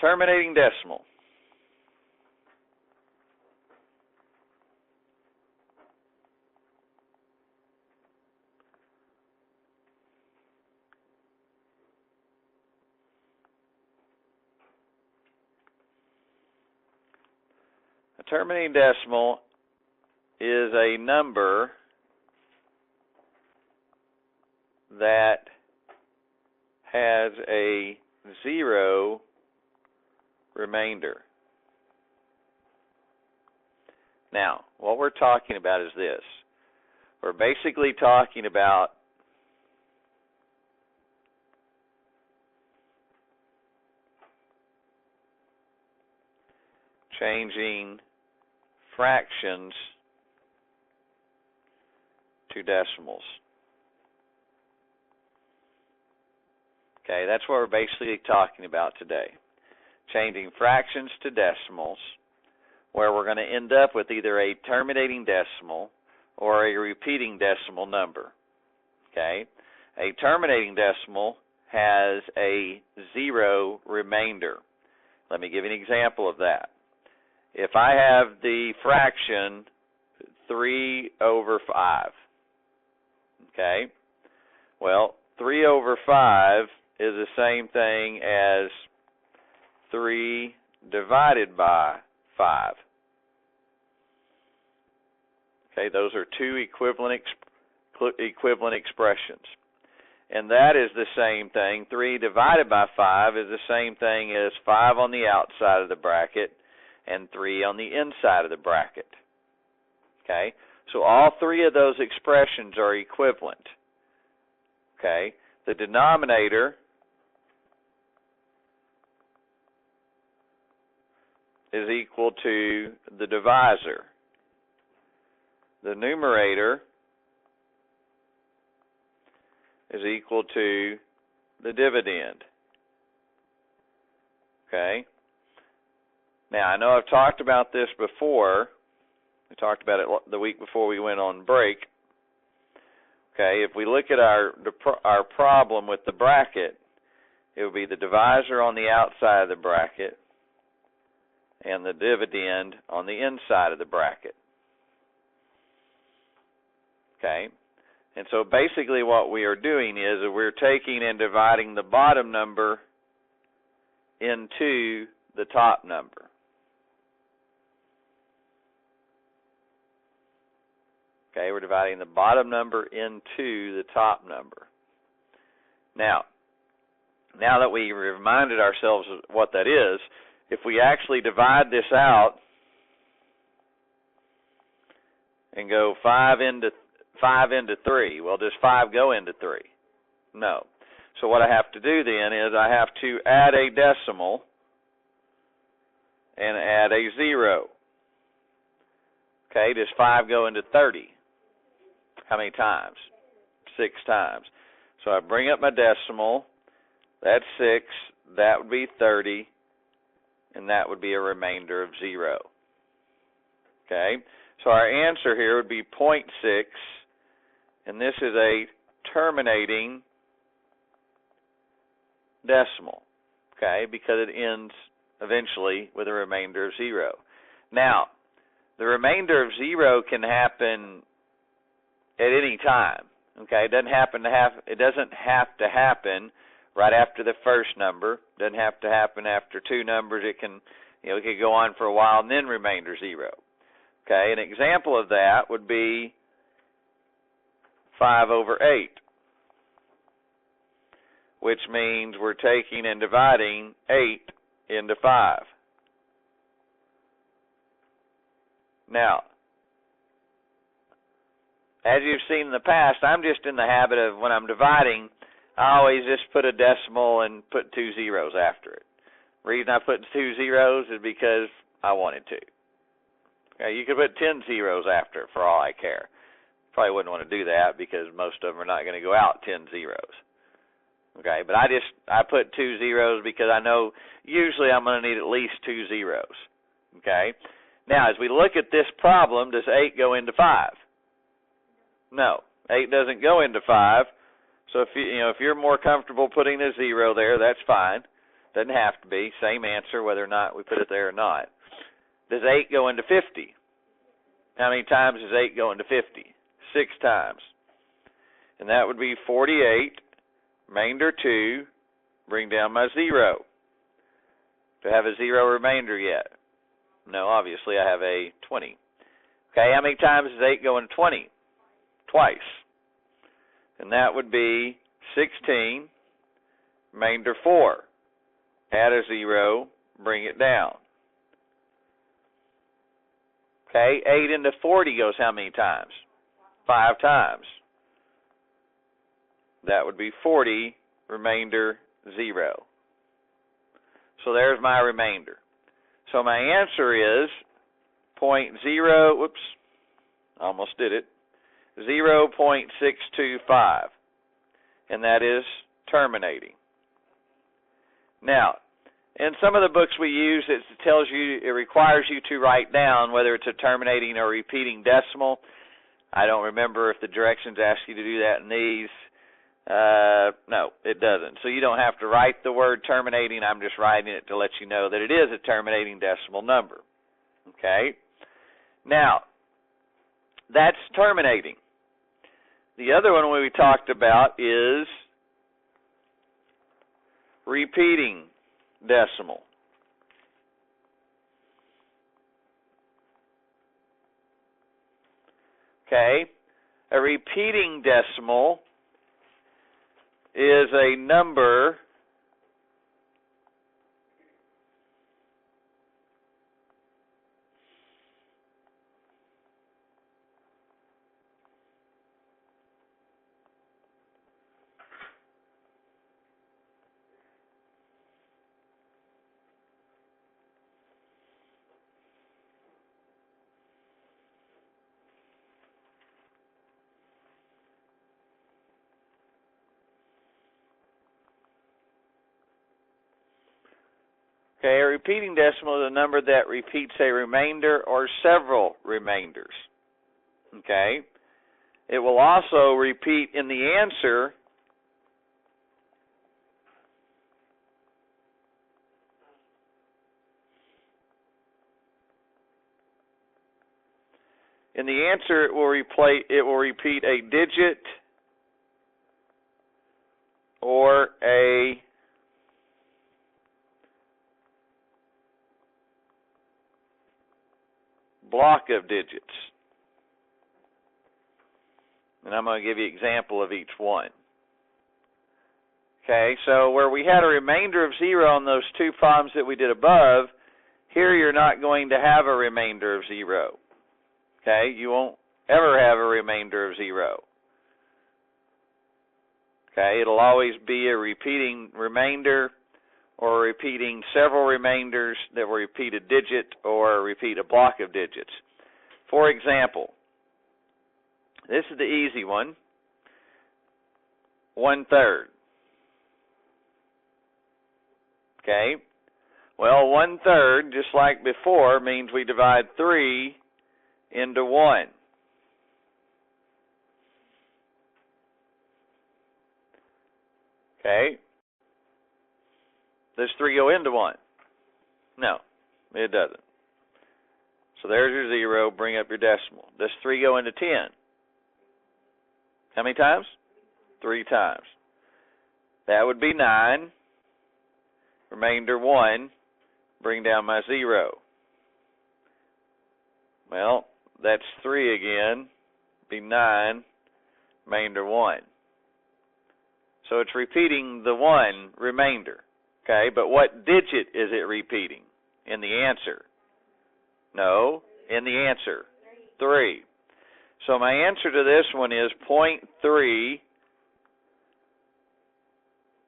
Terminating decimal. A terminating decimal is a number that has a 0 remainder. Now, what we're talking about is this. We're basically talking about changing fractions to decimals. Okay, that's what we're basically talking about today. Changing fractions to decimals, where we're going to end up with either a terminating decimal or a repeating decimal number. Okay, a terminating decimal has a 0 remainder. Let me give you an example of that. If I have the fraction 3 over 5, okay, well, 3 over 5 is the same thing as 3 divided by 5. Okay, those are two equivalent expressions. And that is the same thing. 3 divided by 5 is the same thing as 5 on the outside of the bracket and 3 on the inside of the bracket. Okay, so all three of those expressions are equivalent. Okay, the denominator is equal to the divisor. The numerator is equal to the dividend. Okay? Now, I know I've talked about this before. We talked about it the week before we went on break. Okay, if we look at our problem with the bracket, it would be the divisor on the outside of the bracket and the dividend on the inside of the bracket. Okay, and so basically what we are doing is that we're taking and dividing the bottom number into the top number. Okay, we're dividing the bottom number into the top number. Now that we reminded ourselves of what that is, if we actually divide this out and go 5 into 3, well, does 5 go into 3? No. So what I have to do then is I have to add a decimal and add a 0. Okay, does 5 go into 30? How many times? 6 times. So I bring up my decimal. That's 6. That would be 30. And that would be a remainder of 0. Okay? So our answer here would be 0.6. And this is a terminating decimal. Okay? Because it ends eventually with a remainder of 0. Now, the remainder of 0 can happen at any time. Okay, it doesn't have to happen right after the first number. It doesn't have to happen after 2 numbers. It can, it could go on for a while and then remainder 0. Okay, an example of that would be 5 over 8, which means we're taking and dividing 8 into 5. Now, as you've seen in the past, I'm just in the habit of, when I'm dividing, I always just put a decimal and put 2 zeros after it. The reason I put 2 zeros is because I wanted to. Okay, you could put 10 zeros after it for all I care. Probably wouldn't want to do that because most of them are not going to go out 10 zeros. Okay, but I put 2 zeros because I know usually I'm going to need at least 2 zeros. Okay, now as we look at this problem, does 8 go into 5? No, 8 doesn't go into 5. So if you're more comfortable putting a 0 there, that's fine. Doesn't have to be. Same answer whether or not we put it there or not. Does 8 go into 50? How many times does 8 go into 50? 6 times. And that would be 48, remainder 2, bring down my 0. Do I have a 0 remainder yet? No, obviously I have a 20. Okay, how many times does 8 go into 20? Twice. And that would be 16, remainder 4. Add a 0, bring it down. Okay, 8 into 40 goes how many times? 5 times. That would be 40, remainder 0. So there's my remainder. So my answer is 0.0, whoops, almost did it, 0.625. And that is terminating. Now, in some of the books we use, it requires you to write down whether it's a terminating or repeating decimal. I don't remember if the directions ask you to do that in these. No, it doesn't. So you don't have to write the word terminating. I'm just writing it to let you know that it is a terminating decimal number. Okay? Now, that's terminating. The other one we talked about is repeating decimal. Okay? A repeating decimal is a number Okay, a repeating decimal is a number that repeats a remainder or several remainders. Okay? It will also repeat in the answer it will repeat a digit or a block of digits. And I'm going to give you an example of each one. Okay, so where we had a remainder of 0 on those two problems that we did above, here you're not going to have a remainder of 0. Okay, you won't ever have a remainder of 0. Okay, it'll always be a repeating remainder or repeating several remainders that will repeat a digit or repeat a block of digits. For example, this is the easy one, 1/3. Okay, well, 1/3, just like before, means we divide 3 into 1. Okay, does 3 go into 1? No, it doesn't. So there's your 0. Bring up your decimal. Does 3 go into 10? How many times? 3 times. That would be 9. Remainder 1. Bring down my 0. Well, that's 3 again. Be 9. Remainder 1. So it's repeating the 1 remainder. Okay, but what digit is it repeating in the answer? No, in the answer, 3. So my answer to this one is 0.3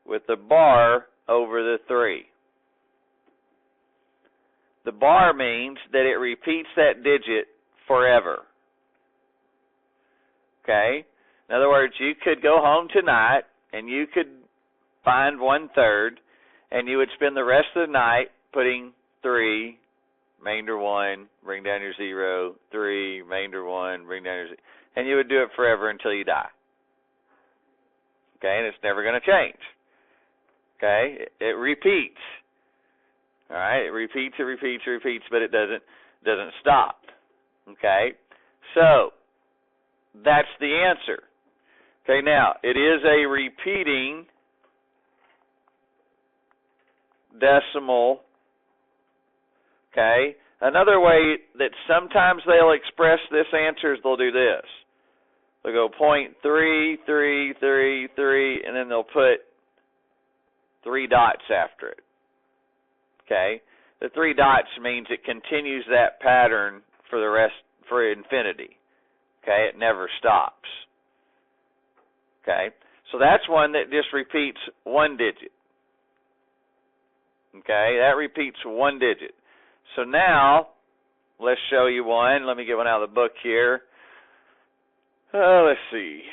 with the bar over the 3. The bar means that it repeats that digit forever. Okay? In other words, you could go home tonight and you could find 1/3 and you would spend the rest of the night putting 3, remainder 1, bring down your 0, 3, remainder 1, bring down your 0. And you would do it forever until you die. Okay, and it's never going to change. Okay, it repeats. All right, it repeats, but it doesn't stop. Okay, so that's the answer. Okay, now it is a repeating decimal. Okay, another way that sometimes they'll express this answer is they'll do this. They'll go 0.3333, and then they'll put 3 dots after it. Okay, the 3 dots means it continues that pattern for the rest, for infinity. Okay, it never stops. Okay, so that's one that just repeats 1 digit. Okay, that repeats 1 digit. So now, let's show you one. Let me get one out of the book here. Let's see.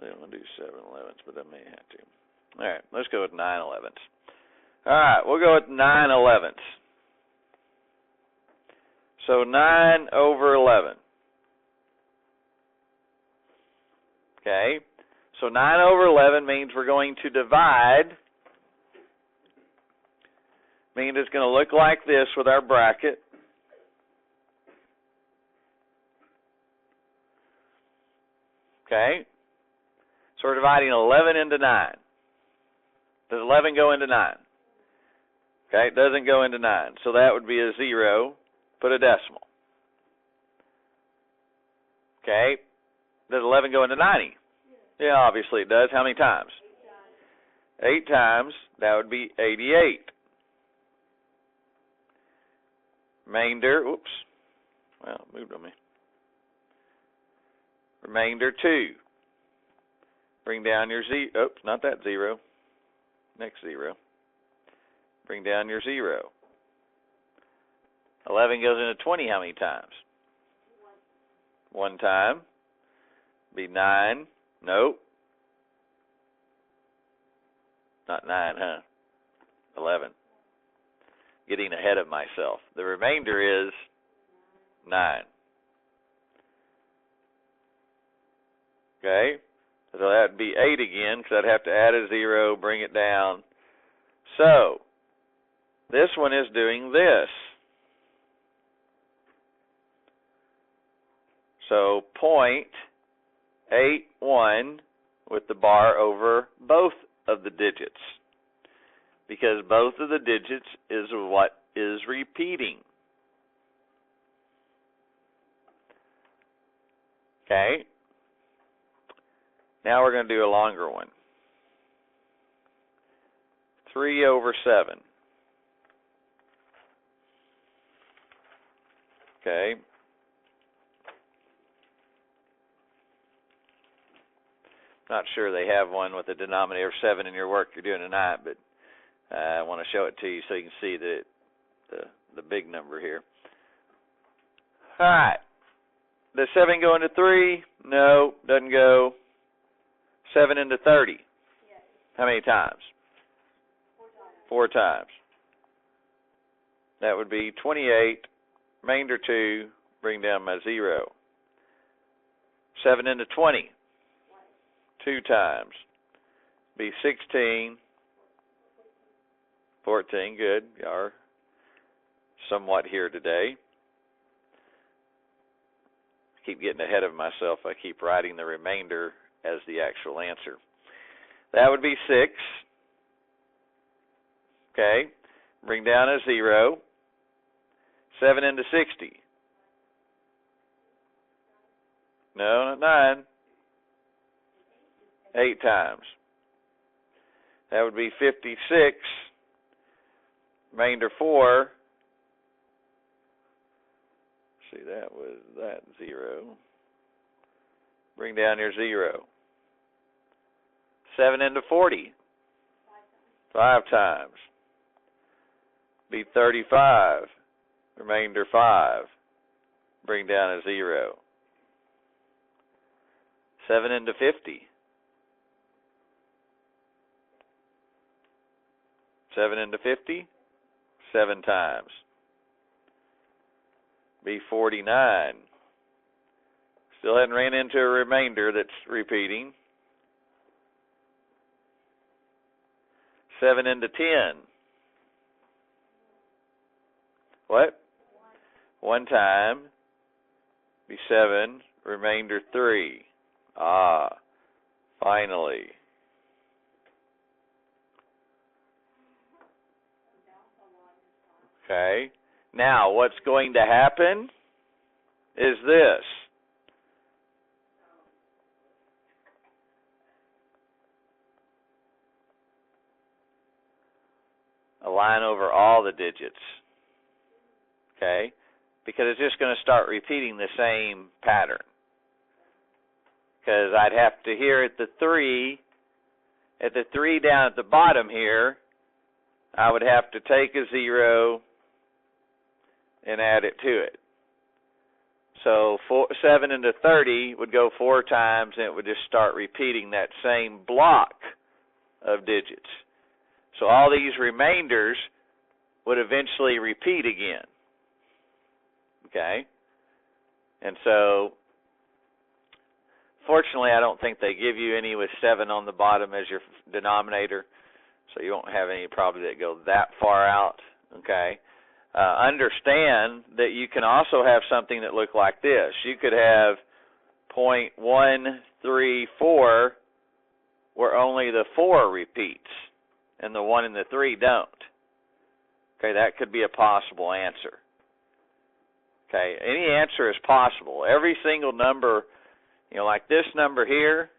I don't want to do 7/11s, but I may have to. All right, let's go with 9/11s. All right, we'll go with 9/11s. So 9/11. Okay, so 9/11 means we're going to divide. Means it's going to look like this with our bracket. Okay, so we're dividing 11 into 9. Does 11 go into 9? Okay, it doesn't go into 9. So that would be a 0. Put a decimal. Okay, does 11 go into 90? Yeah, obviously it does. How many times? 8 times. That would be 88. Remainder, oops, well, it moved on me. Remainder 2. Bring down your 0. Oops, not that 0. Next 0. Bring down your 0. 11 goes into 20 how many times? 1 time. Be 9. Nope. Not 9, huh? 11. Getting ahead of myself. The remainder is 9. Okay? So that would be 8 again, because I'd have to add a 0, bring it down. So, this one is doing this. So, 0.81 with the bar over both of the digits. Because both of the digits is what is repeating. Okay? Now we're going to do a longer one. 3/7. Okay? Not sure they have one with a denominator of 7 in your work you're doing tonight, but I want to show it to you so you can see the big number here. All right. Does 7 go into 3? No, doesn't go. 7 into 30? Yes. How many times? 4 times. That would be 28, remainder 2, bring down my 0. 7 into 20? 2 times. Be 16. 14, good. You are somewhat here today. Keep getting ahead of myself. I keep writing the remainder as the actual answer. That would be 6. Okay. Bring down a 0. 7 into 60. No, not 9. 8 times. That would be 56. Remainder 4. See, that was that 0. Bring down your 0. 7 into 40. 5 times. Be 35. Remainder 5. Bring down a 0. 7 into 50. 7 into 50. 7 times. Be 49. Still hadn't ran into a remainder that's repeating. 7 into 10. What? 1 time. Be 7. Remainder 3. Ah, finally. Okay. Now, what's going to happen is this. A line over all the digits. Okay? Because it's just going to start repeating the same pattern. Because I'd have to here at the 3 down at the bottom here, I would have to take a 0 and add it to it. So 7 into 30 would go 4 times, and it would just start repeating that same block of digits. So all these remainders would eventually repeat again. Okay? And so, fortunately, I don't think they give you any with 7 on the bottom as your denominator, so you won't have any probably that go that far out. Okay? Understand that you can also have something that look like this. You could have 0.134 where only the 4 repeats and the 1 and the 3 don't. Okay, that could be a possible answer. Okay, any answer is possible. Every single number, like this number here,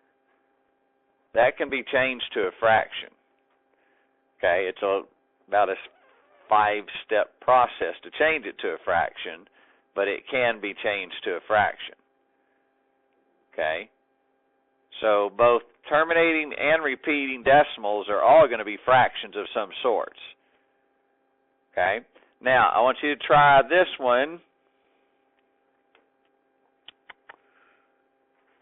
that can be changed to a fraction. Okay, it's about a 5-step process to change it to a fraction, but it can be changed to a fraction. Okay? So both terminating and repeating decimals are all going to be fractions of some sorts. Okay? Now, I want you to try this one.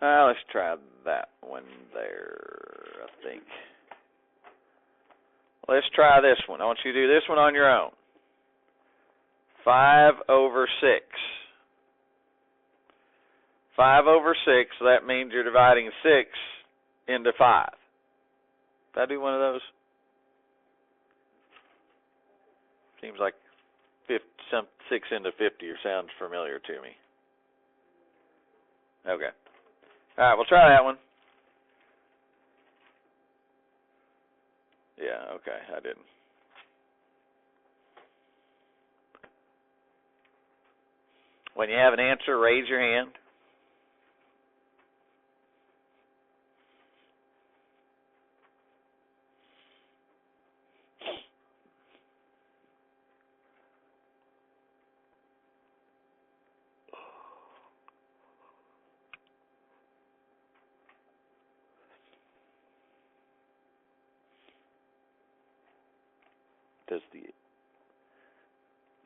Let's try that one there, I think. Let's try this one. I want you to do this one on your own. 5 over 6. 5 over 6, so that means you're dividing 6 into 5. Did I do one of those? Seems like 6 into 50 sounds familiar to me. Okay. All right, we'll try that one. Yeah, okay, I didn't. When you have an answer, raise your hand.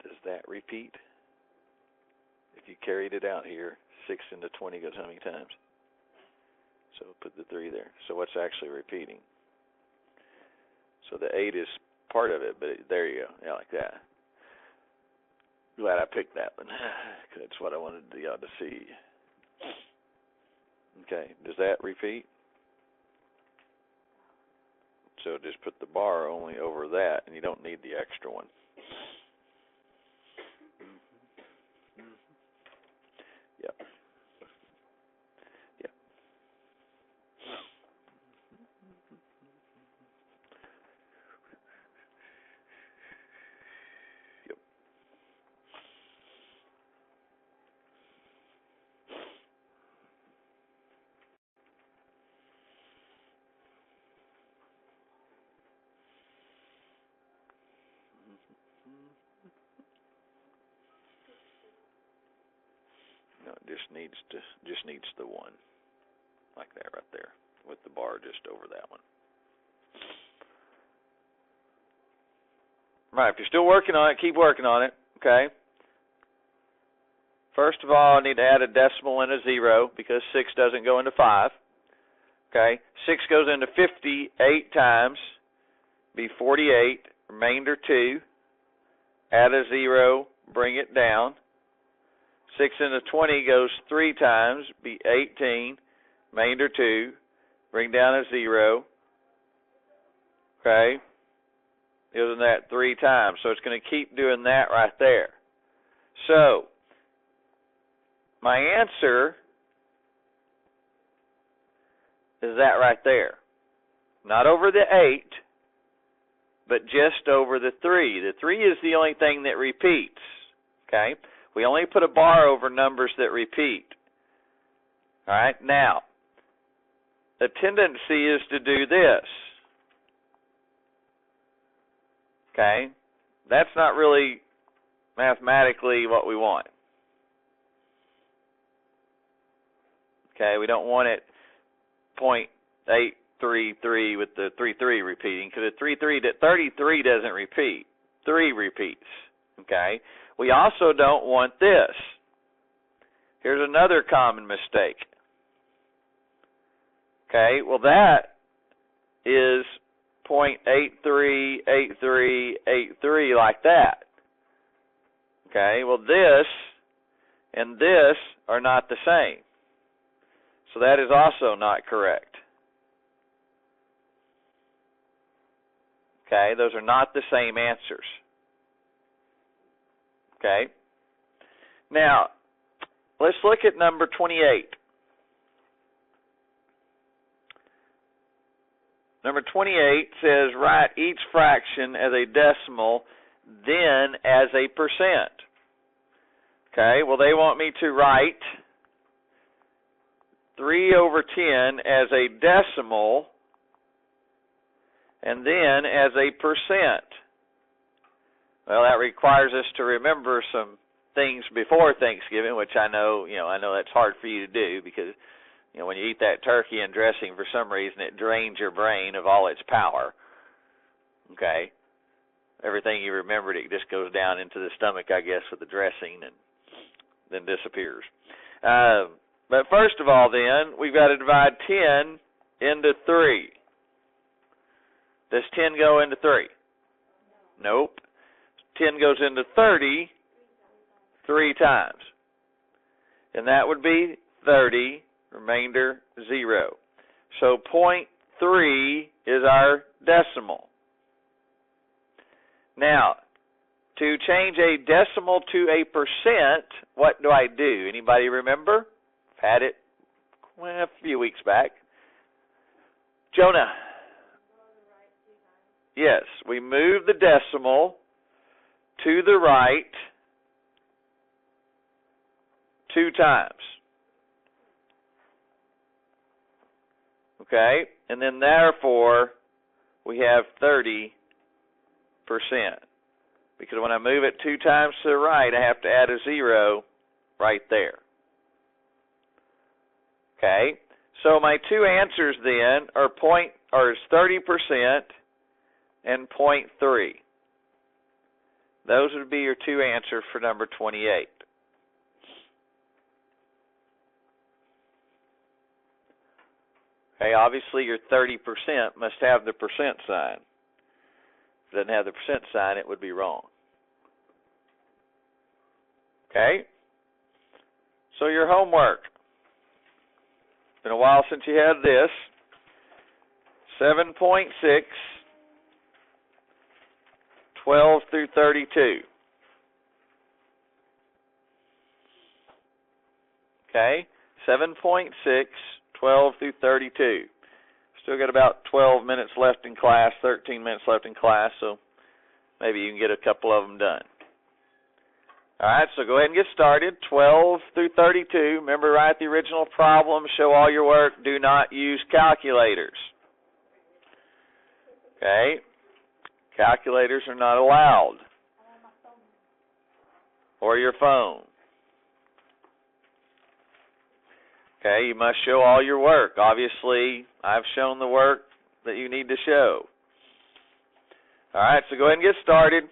Does that repeat? If you carried it out here, 6 into 20 goes how many times? So put the 3 there. So what's actually repeating? So the 8 is part of it, but there you go. Yeah, like that. Glad I picked that one. That's what I wanted y'all to see. Okay, does that repeat? So just put the bar only over that, and you don't need the extra one. Yep. Yep. Yep. No, it just needs the 1, like that right there, with the bar just over that one. Right, if you're still working on it, keep working on it, okay? First of all, I need to add a decimal and a 0 because 6 doesn't go into 5. Okay, 6 goes into 50 8 times, be 48, remainder 2, add a 0, bring it down. 6 into 20 goes 3 times, be 18, remainder 2, bring down a 0. Okay, Isn't that 3 times? So it's going to keep doing that right there. So my answer is that right there. Not over the 8, but just over the 3. The 3 is the only thing that repeats. Okay? We only put a bar over numbers that repeat. All right? Now, the tendency is to do this. Okay? That's not really mathematically what we want. Okay? We don't want it 0.833 with the 33 repeating, because the 33 doesn't repeat. 3 repeats. Okay? We also don't want this. Here's another common mistake. Okay, well that is 0.838383 like that. Okay, well this and this are not the same. So that is also not correct. Okay, those are not the same answers. Okay, now let's look at number 28. Number 28 says write each fraction as a decimal, then as a percent. Okay, well they want me to write 3 over 10 as a decimal and then as a percent. Well, that requires us to remember some things before Thanksgiving, which I know that's hard for you to do, because when you eat that turkey and dressing, for some reason it drains your brain of all its power. Okay? Everything you remembered, it just goes down into the stomach, I guess, with the dressing and then disappears. But first of all, then, we've got to divide 10 into 3. Does 10 go into 3? Nope. 10 goes into 30 3 times. And that would be 30, remainder 0. So 0.3 is our decimal. Now, to change a decimal to a percent, what do I do? Anybody remember? I've had it a few weeks back. Jonah. Yes, we move the decimal to the right 2 times. Okay, and then therefore we have 30%. Because when I move it 2 times to the right, I have to add a 0 right there. Okay, so my 2 answers then are 30% and 0.3. Those would be your 2 answers for number 28. Okay, obviously your 30% must have the percent sign. If it doesn't have the percent sign, it would be wrong. Okay? So your homework. It's been a while since you had this. 7.6, 12 through 32. Okay? 7.6, 12 through 32. Still got about 12 minutes left in class, 13 minutes left in class, so maybe you can get a couple of them done. All right, so go ahead and get started. 12 through 32. Remember, write the original problem, show all your work. Do not use calculators. Okay? Calculators are not allowed. Or your phone. Okay, you must show all your work. Obviously, I've shown the work that you need to show. All right, so go ahead and get started.